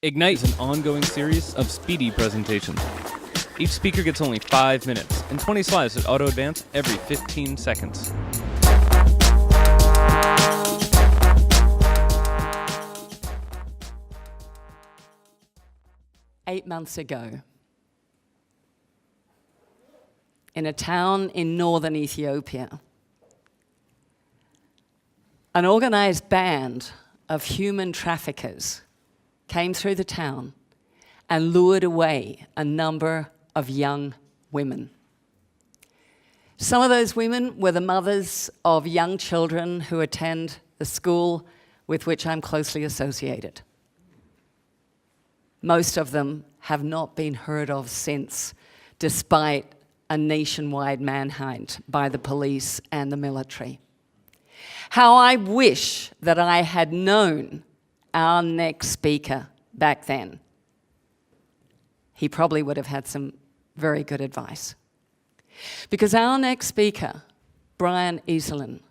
Ignite is an ongoing series of speedy presentations. Each speaker gets only 5 minutes and 20 slides that auto-advance every 15 seconds. Eight months ago, in a town in northern Ethiopia, an organized band of human traffickers came through the town and lured away a number of young women. Some of those women were the mothers of young children who attend the school with which I'm closely associated. Most of them have not been heard of since, despite a nationwide manhunt by the police and the military. How I wish that I had known our next speaker back then. He probably would have had some very good advice. Because our next speaker, Brian Iselin,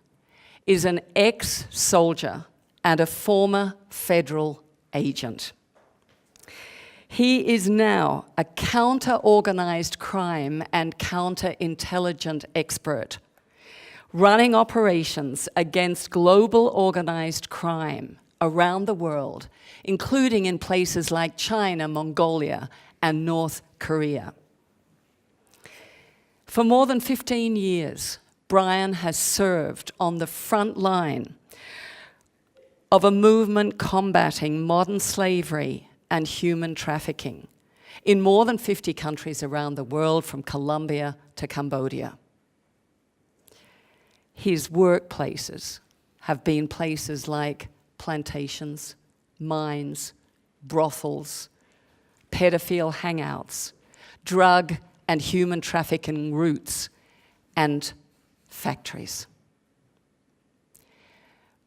is an ex-soldier and a former federal agent. He is now a counter-organized crime and counter-intelligence expert, running operations against global organized crime around the world, including in places like China, Mongolia, and North Korea. For more than 15 years, Brian has served on the front line of a movement combating modern slavery and human trafficking in more than 50 countries around the world, from Colombia to Cambodia. His workplaces have been places like plantations, mines, brothels, pedophile hangouts, drug and human trafficking routes, and factories.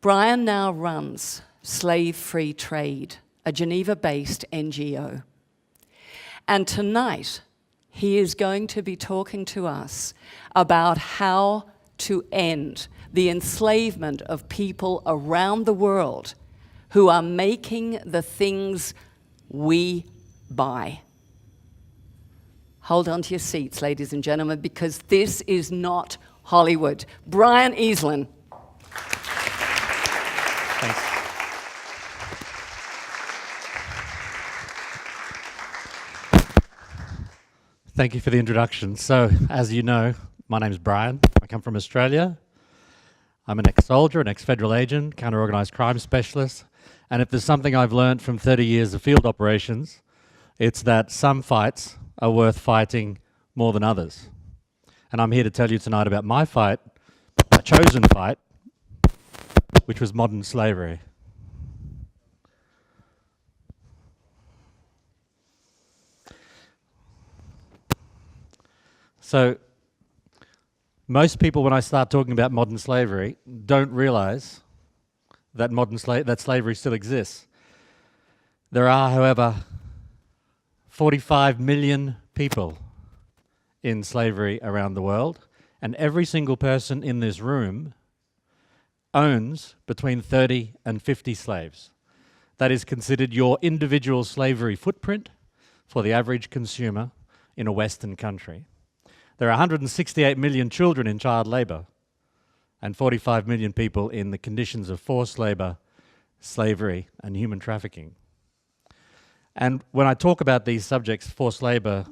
Brian now runs Slave Free Trade, a Geneva-based NGO. And tonight, he is going to be talking to us about how to end the enslavement of people around the world who are making the things we buy. Hold on to your seats, ladies and gentlemen, because this is not Hollywood. Brian Iselin. Thanks. Thank you for the introduction. So, as you know, my name's Brian. I come from Australia. I'm an ex-soldier, an ex-federal agent, counter-organised crime specialist. And if there's something I've learned from 30 years of field operations, it's that some fights are worth fighting more than others. And I'm here to tell you tonight about my fight, my chosen fight, which was modern slavery. So, most people, when I start talking about modern slavery, don't realize that that slavery still exists. There are, however, 45 million people in slavery around the world, and every single person in this room owns between 30 and 50 slaves. That is considered your individual slavery footprint for the average consumer in a Western country. There are 168 million children in child labour and 45 million people in the conditions of forced labour, slavery, and human trafficking. And when I talk about these subjects, forced labour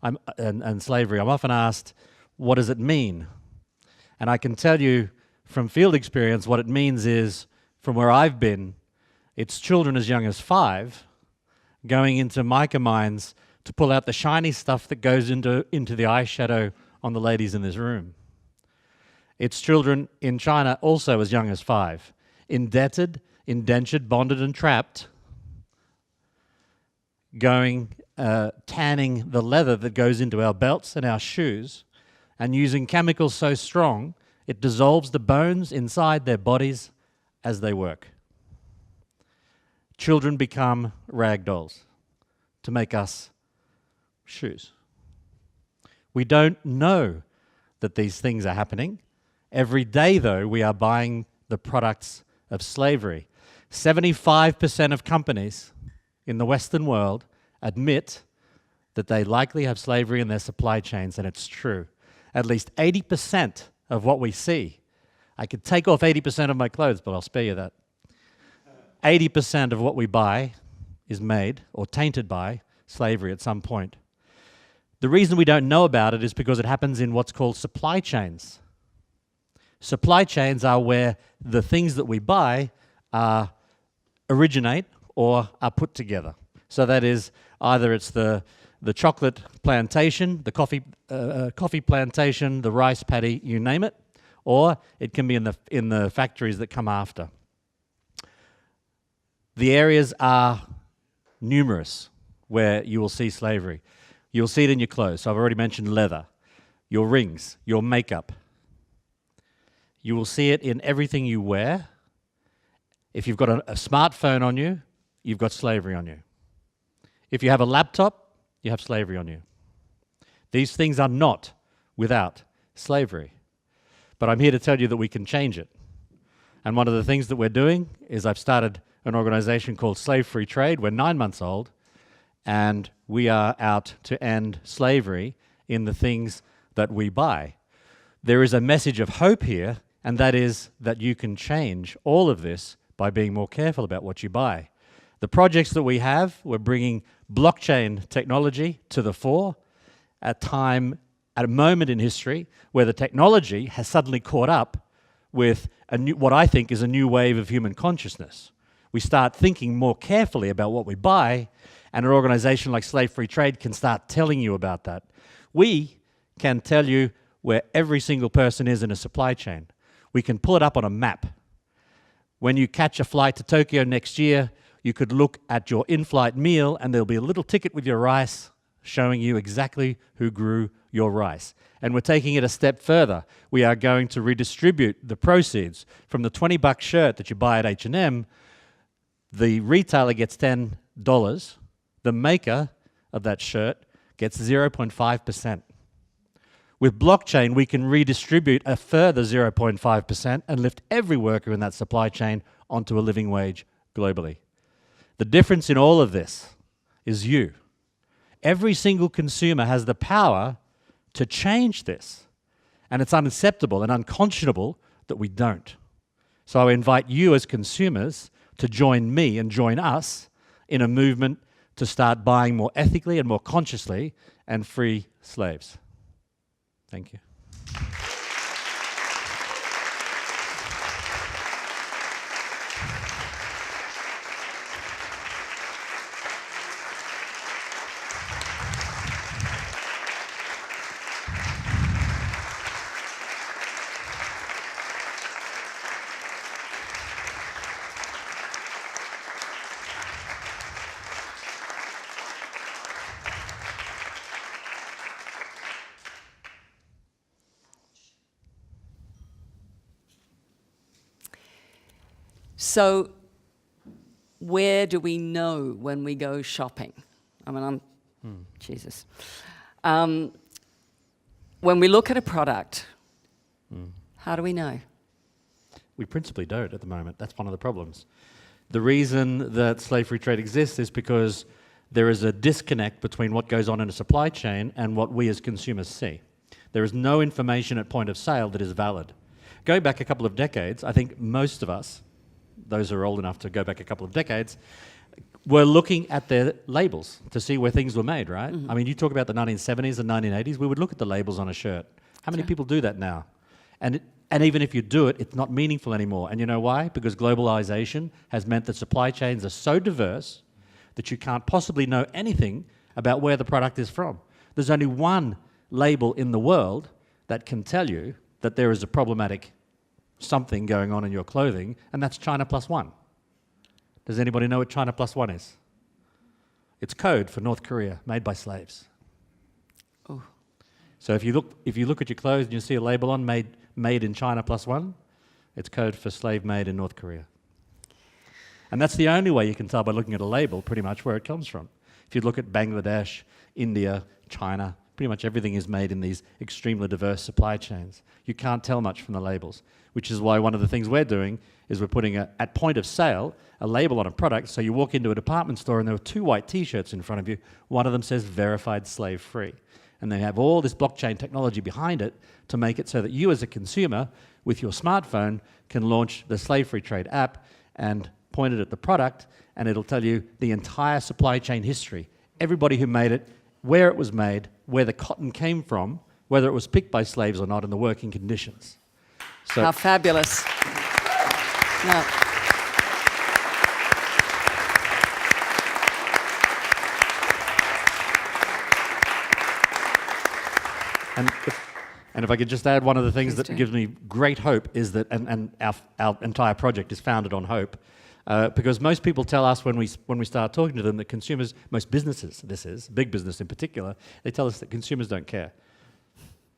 and slavery, I'm often asked, what does it mean? And I can tell you from field experience what it means is, from where I've been, it's children as young as 5 going into mica mines to pull out the shiny stuff that goes into the eyeshadow on the ladies in this room. It's children in China also as young as 5, indebted, indentured, bonded and trapped, tanning the leather that goes into our belts and our shoes, and using chemicals so strong it dissolves the bones inside their bodies as they work. Children become rag dolls to make us shoes. We don't know that these things are happening. Every day, though, we are buying the products of slavery. 75% of companies in the Western world admit that they likely have slavery in their supply chains, and it's true. At least 80% of what we see, I could take off 80% of my clothes, but I'll spare you that. 80% of what we buy is made or tainted by slavery at some point. The reason we don't know about it is because it happens in what's called supply chains. Supply chains are where the things that we buy originate or are put together. So that is, either it's the chocolate plantation, the coffee plantation, the rice paddy, you name it, or it can be in the factories that come after. The areas are numerous where you will see slavery. You'll see it in your clothes. So I've already mentioned leather, your rings, your makeup. You will see it in everything you wear. If you've got a smartphone on you, you've got slavery on you. If you have a laptop, you have slavery on you. These things are not without slavery. But I'm here to tell you that we can change it. And one of the things that we're doing is I've started an organization called Slave Free Trade. We're 9 months old, and we are out to end slavery in the things that we buy. There is a message of hope here, and that is that you can change all of this by being more careful about what you buy. The projects that we have, we're bringing blockchain technology to the fore at a moment in history where the technology has suddenly caught up with what I think is a new wave of human consciousness. We start thinking more carefully about what we buy, and an organization like Slave Free Trade can start telling you about that. We can tell you where every single person is in a supply chain. We can pull it up on a map. When you catch a flight to Tokyo next year, you could look at your in-flight meal and there'll be a little ticket with your rice showing you exactly who grew your rice. And we're taking it a step further. We are going to redistribute the proceeds from the $20 shirt that you buy at H&M. The retailer gets $10. The maker of that shirt gets 0.5%. With blockchain, we can redistribute a further 0.5% and lift every worker in that supply chain onto a living wage globally. The difference in all of this is you. Every single consumer has the power to change this. And it's unacceptable and unconscionable that we don't. So I invite you as consumers to join me and join us in a movement to start buying more ethically and more consciously and free slaves. Thank you. So where do we know when we go shopping? I mean, Jesus. When we look at a product, how do we know? We principally don't at the moment. That's one of the problems. The reason that slave free trade exists is because there is a disconnect between what goes on in a supply chain and what we as consumers see. There is no information at point of sale that is valid. Going back a couple of decades, I think most of us, those who are old enough to go back a couple of decades, were looking at their labels to see where things were made, right? I mean, you talk about the 1970s and 1980s, we would look at the labels on a shirt. How many people do that now? And even if you do it, it's not meaningful anymore. And you know why? Because globalization has meant that supply chains are so diverse that you can't possibly know anything about where the product is from. There's only one label in the world that can tell you that there is a problematic something going on in your clothing, and that's China +1. Does anybody know what China +1 is? It's code for North Korea, made by slaves. Oh. So if you look at your clothes and you see a label on made in China +1, it's code for slave made in North Korea. And that's the only way you can tell by looking at a label pretty much where it comes from. If you look at Bangladesh, India, China, Pretty much everything is made in these extremely diverse supply chains. You can't tell much from the labels, which is why one of the things we're doing is we're putting at point of sale a label on a product. So you walk into a department store and there are 2 white T-shirts in front of you. One of them says verified slave-free. And they have all this blockchain technology behind it to make it so that you as a consumer with your smartphone can launch the Slave Free Trade app and point it at the product, and it'll tell you the entire supply chain history. Everybody who made it, where it was made, where the cotton came from, whether it was picked by slaves or not, and the working conditions. So how fabulous. Now, and if I could just add, one of the things Please that do. gives me great hope is that, and our entire project is founded on hope, because most people tell us when we start talking to them that consumers, most businesses, this is, big business in particular, they tell us that consumers don't care.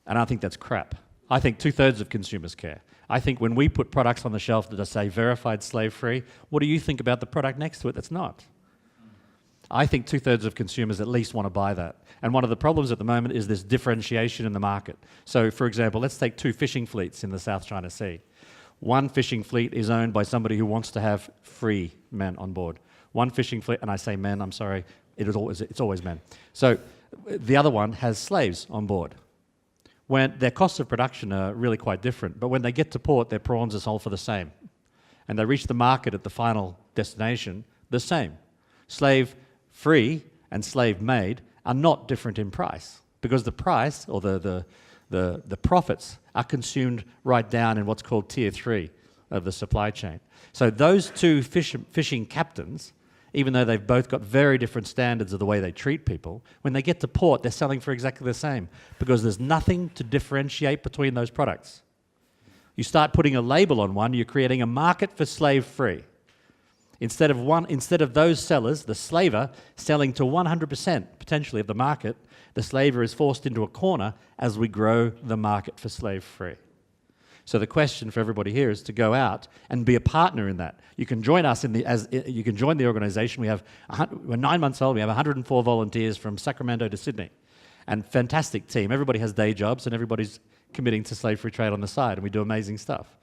And I think that's crap. I think 2/3 of consumers care. I think when we put products on the shelf that say verified slave-free, what do you think about the product next to it that's not? I think 2/3 of consumers at least want to buy that. And one of the problems at the moment is this differentiation in the market. So, for example, let's take 2 fishing fleets in the South China Sea. One fishing fleet is owned by somebody who wants to have free men on board. One fishing fleet, and I say men, I'm sorry, it's always men. So the other one has slaves on board. When their costs of production are really quite different, but when they get to port, their prawns are sold for the same. And they reach the market at the final destination the same. Slave-free and slave-made are not different in price, because the price, or the profits, are consumed right down in what's called tier 3 of the supply chain. So those 2 fishing captains, even though they've both got very different standards of the way they treat people, when they get to port, they're selling for exactly the same, because there's nothing to differentiate between those products. You start putting a label on one, you're creating a market for slave-free. Instead of those sellers, the slaver, selling to 100% potentially of the market, the slaver is forced into a corner as we grow the market for slave-free. So the question for everybody here is to go out and be a partner in that. You can join us you can join the organization. We're 9 months old. We have 104 volunteers from Sacramento to Sydney, and fantastic team. Everybody has day jobs, and everybody's committing to slave-free trade on the side, and we do amazing stuff.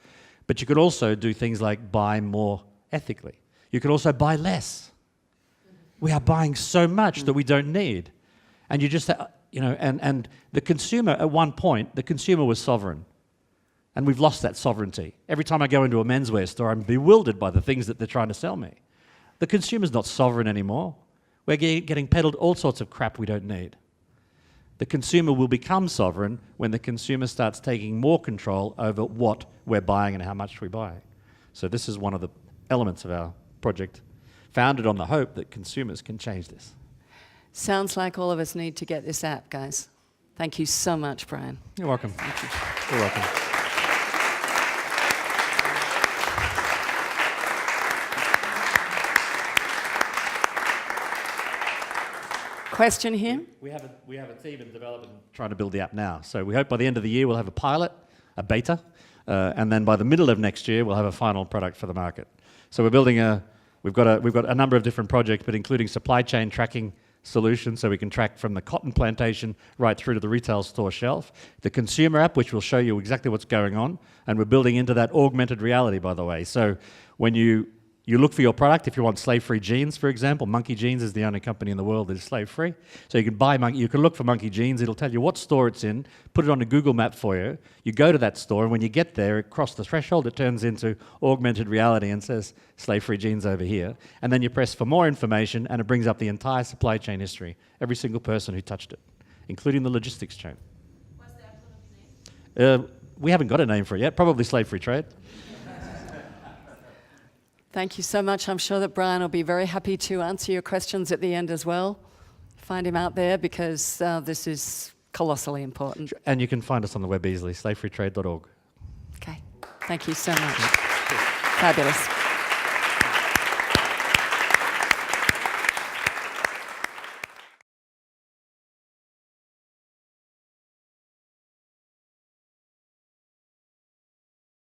But you could also do things like buy more ethically. You could also buy less. We are buying so much that we don't need. And you just, and the consumer, at one point, the consumer was sovereign. And we've lost that sovereignty. Every time I go into a menswear store, I'm bewildered by the things that they're trying to sell me. The consumer's not sovereign anymore. We're getting peddled all sorts of crap we don't need. The consumer will become sovereign when the consumer starts taking more control over what we're buying and how much we buy. So this is one of the elements of our project, founded on the hope that consumers can change this. sounds like all of us need to get this app, guys. Thank you so much, Brian. You're welcome. Thank you. You're welcome. Question here? We have a team in development trying to build the app now. So we hope by the end of the year we'll have a pilot, a beta, and then by the middle of next year we'll have a final product for the market. So we're building we've got a number of different projects, but including supply chain tracking solutions, so we can track from the cotton plantation right through to the retail store shelf. The consumer app, which will show you exactly what's going on, and we're building into that augmented reality, by the way. So when you look for your product, if you want slave-free jeans, for example, Monkey Jeans is the only company in the world that is slave-free. So you can you can look for Monkey Jeans, it'll tell you what store it's in, put it on a Google map for you. You go to that store, and when you get there, across the threshold, it turns into augmented reality and says, slave-free jeans over here. And then you press for more information, and it brings up the entire supply chain history, every single person who touched it, including the logistics chain. What's the app going to be named? We haven't got a name for it yet, probably slave-free trade. Thank you so much. I'm sure that Brian will be very happy to answer your questions at the end as well. Find him out there because this is colossally important. And you can find us on the web easily, slavefreetrade.org. Okay. Thank you so much. Fabulous.